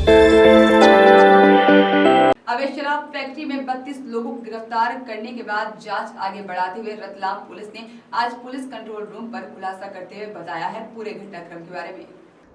अवैध शराब फैक्ट्री में 32 लोगों को गिरफ्तार करने के बाद जांच आगे बढ़ाते हुए रतलाम पुलिस ने आज पुलिस कंट्रोल रूम पर खुलासा करते हुए बताया है पूरे घटनाक्रम के बारे में।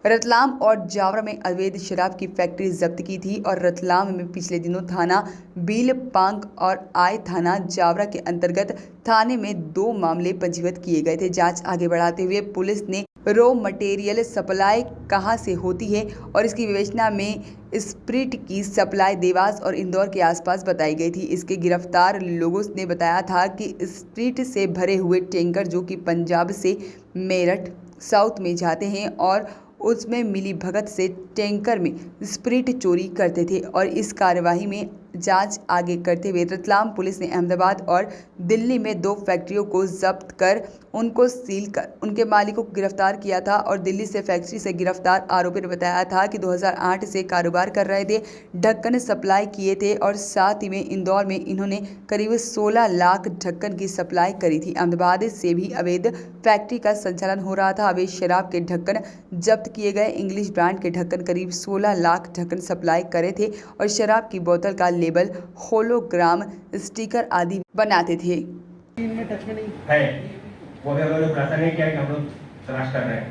रतलाम और जावरा में अवैध शराब की फैक्ट्री जब्त की थी और रतलाम में पिछले दिनों थाना बीलपांग और आई थाना जावरा के अंतर्गत थाने में 2 मामले पंजीबद्ध किए गए थे। जांच आगे बढ़ाते हुए पुलिस ने रॉ मटेरियल सप्लाई कहां से होती है और इसकी विवेचना में स्प्रिट की सप्लाई देवास और इंदौर के आसपास बताई गई थी। इसके गिरफ्तार लोगों ने बताया था कि स्प्रिट से भरे हुए टैंकर जो कि पंजाब से मेरठ साउथ में जाते हैं और उसमें मिली भगत से टैंकर में स्प्रिट चोरी करते थे और इस कार्यवाही में जांच आगे करते हुए रतलाम पुलिस ने अहमदाबाद और दिल्ली में 2 फैक्ट्रियों को जब्त कर उनको सील कर उनके मालिकों को गिरफ्तार किया था और दिल्ली से फैक्ट्री से गिरफ्तार आरोपी ने बताया था कि 2008 से कारोबार कर रहे थे, ढक्कन सप्लाई किए थे और साथ ही में इंदौर में इन्होंने करीब 16 लाख ढक्कन की सप्लाई करी थी। अहमदाबाद से भी अवैध फैक्ट्री का संचालन हो रहा था। अवैध शराब के ढक्कन जब्त किए गए। इंग्लिश ब्रांड के ढक्कन करीब 16 लाख ढक्कन सप्लाई करे थे और शराब की बोतल का लेबल, होलोग्राम, स्टिकर आदि बनाते थे। इनमें टच में नहीं है, वो भी हम लोग खुलासा नहीं किया कि हम लोग तलाश कर रहे हैं।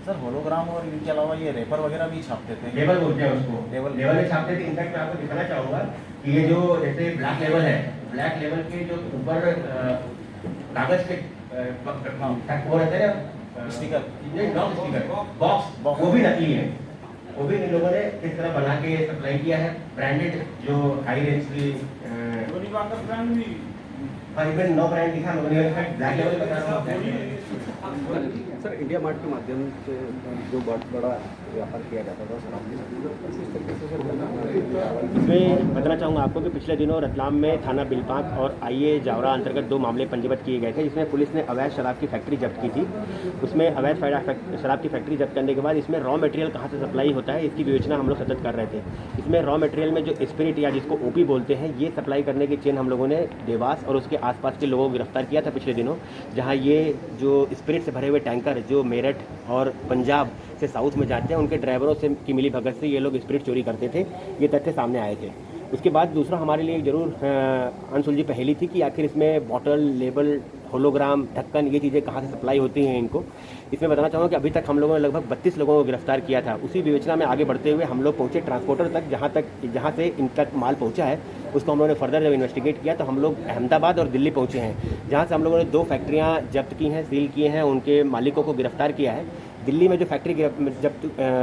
सर होलोग्राम और इनके अलावा ये रेपर वगैरह भी छापते थे। लेबल बोलते हैं उसको, लेबल में छापते थे। इनफैक्ट मैं आपको दिखाना चाहूँगा कि ये जो जैसे ब्लैक लेबल है, ब्लैक लेबल के जो ऊपर कागज के वो रहते हैं स्टिकर, नॉन स्टिकर बॉक्स, वो भी नकली है। वो भी इन लोगों ने इस तरह बना के सप्लाई किया है। ब्रांडेड जो हाई रेंज की ब्रांड भी इवन 9 ब्रांड दिखा लोगों ने ब्लैक लेवल बता रहा हूँ। सर इंडिया मार्ट के माध्यम से जो बहुत बड़ा व्यापार किया जाता था शराब के इसमें बताना चाहूँगा आपको कि पिछले दिनों रतलाम में थाना बिलपांक और आईए जावरा अंतर्गत 2 मामले पंजीबद्ध किए गए थे, जिसमें पुलिस ने अवैध शराब की फैक्ट्री जब्त की थी। उसमें अवैध शराब की फैक्ट्री जब्त करने के बाद इसमें रॉ मटेरियल कहाँ से सप्लाई होता है इसकी विवेचना हम लोग सतत कर रहे थे। इसमें रॉ मटेरियल में जो स्पिरिट या जिसको ओपी बोलते हैं, ये सप्लाई करने की चेन हम लोगों ने देवास और उसके आसपास के लोगों को गिरफ्तार किया था पिछले दिनों, जहाँ ये जो स्पिरिट से भरे हुए टैंकर जो मेरठ और पंजाब से साउथ में जाते हैं, उनके ड्राइवरों से की मिली भगत से ये लोग स्पिरिट चोरी करते थे। ये तथ्य सामने आए थे। उसके बाद दूसरा हमारे लिए जरूर अनसुलझी पहेली थी कि आखिर इसमें बॉटल, लेबल, होलोग्राम, ढक्कन, ये चीज़ें कहाँ से सप्लाई होती हैं इनको। इसमें बताना चाहूँगा कि अभी तक हम लोगों ने लगभग 32 लोगों को गिरफ्तार किया था। उसी विवेचना में आगे बढ़ते हुए हम लोग पहुँचे ट्रांसपोर्टर तक, जहाँ से इन तक माल पहुँचा है उसको हम लोगों ने फर्दर जब इन्वेस्टिगेट किया तो हम लोग अहमदाबाद और दिल्ली पहुँचे हैं, जहाँ से हम लोगों ने 2 फैक्ट्रियाँ जब्त की हैं, सील किए हैं, उनके मालिकों को गिरफ्तार किया है। दिल्ली में जो फैक्ट्री जब्त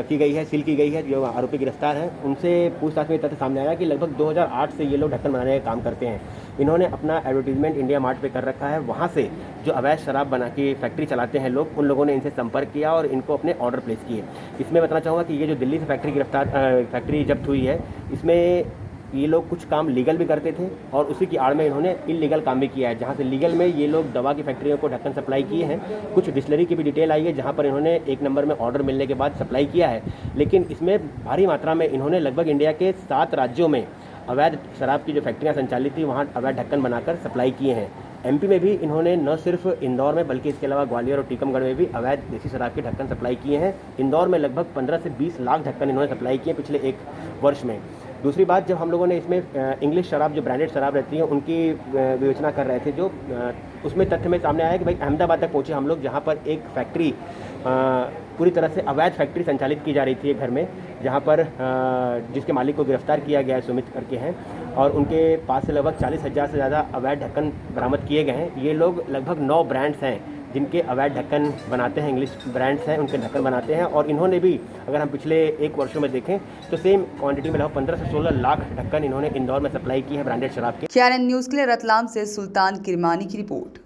की गई है, सील की गई है, जो आरोपी गिरफ्तार हैं, उनसे पूछताछ में तथ्य सामने आया कि लगभग 2008 से ये लोग ढक्कन बनाने का काम करते हैं। इन्होंने अपना एडवर्टीजमेंट इंडिया मार्ट पे कर रखा है। वहाँ से जो अवैध शराब बना के फैक्ट्री चलाते हैं लोग, उन लोगों ने इनसे संपर्क किया और इनको अपने ऑर्डर प्लेस किए। इसमें बताना चाहूँगा कि ये जो दिल्ली से फैक्ट्री जब्त हुई है, इसमें ये लोग कुछ काम लीगल भी करते थे और उसी की आड़ में इन्होंने इलीगल काम भी किया है। जहाँ से लीगल में ये लोग दवा की फैक्ट्रियों को ढक्कन सप्लाई किए हैं। कुछ डिस्टिलरी की भी डिटेल आई है जहाँ पर इन्होंने 1 नंबर में ऑर्डर मिलने के बाद सप्लाई किया है, लेकिन इसमें भारी मात्रा में इन्होंने लगभग इंडिया के 7 राज्यों में अवैध शराब की जो फैक्ट्रियाँ संचालित थी वहाँ अवैध ढक्कन बनाकर सप्लाई किए हैं। एमपी में भी इन्होंने न सिर्फ इंदौर में बल्कि इसके अलावा ग्वालियर और टीकमगढ़ में भी अवैध देसी शराब के ढक्कन सप्लाई किए हैं। इंदौर में लगभग 15 से 20 लाख ढक्कन इन्होंने सप्लाई किए पिछले 1 वर्ष में। दूसरी बात, जब हम लोगों ने इसमें इंग्लिश शराब जो ब्रांडेड शराब रहती है उनकी विवेचना कर रहे थे, जो उसमें तथ्य में सामने आया कि भाई अहमदाबाद तक पहुँचे हम लोग, जहाँ पर एक फैक्ट्री पूरी तरह से अवैध फैक्ट्री संचालित की जा रही थी घर में, जहाँ पर जिसके मालिक को गिरफ्तार किया गया है, सुमित करके हैं, और उनके पास से लगभग 40,000 से ज़्यादा अवैध ढक्कन बरामद किए गए हैं। ये लोग लगभग 9 ब्रांड्स हैं जिनके अवैध ढक्कन बनाते हैं, इंग्लिश ब्रांड्स हैं उनके ढक्कन बनाते हैं, और इन्होंने भी अगर हम पिछले 1 वर्षों में देखें तो सेम क्वांटिटी में लगभग 15 से 16 लाख ढक्कन इन्होंने इंदौर में सप्लाई की है ब्रांडेड शराब के। KRN न्यूज़ के लिए रतलाम से सुल्तान किरमानी की रिपोर्ट।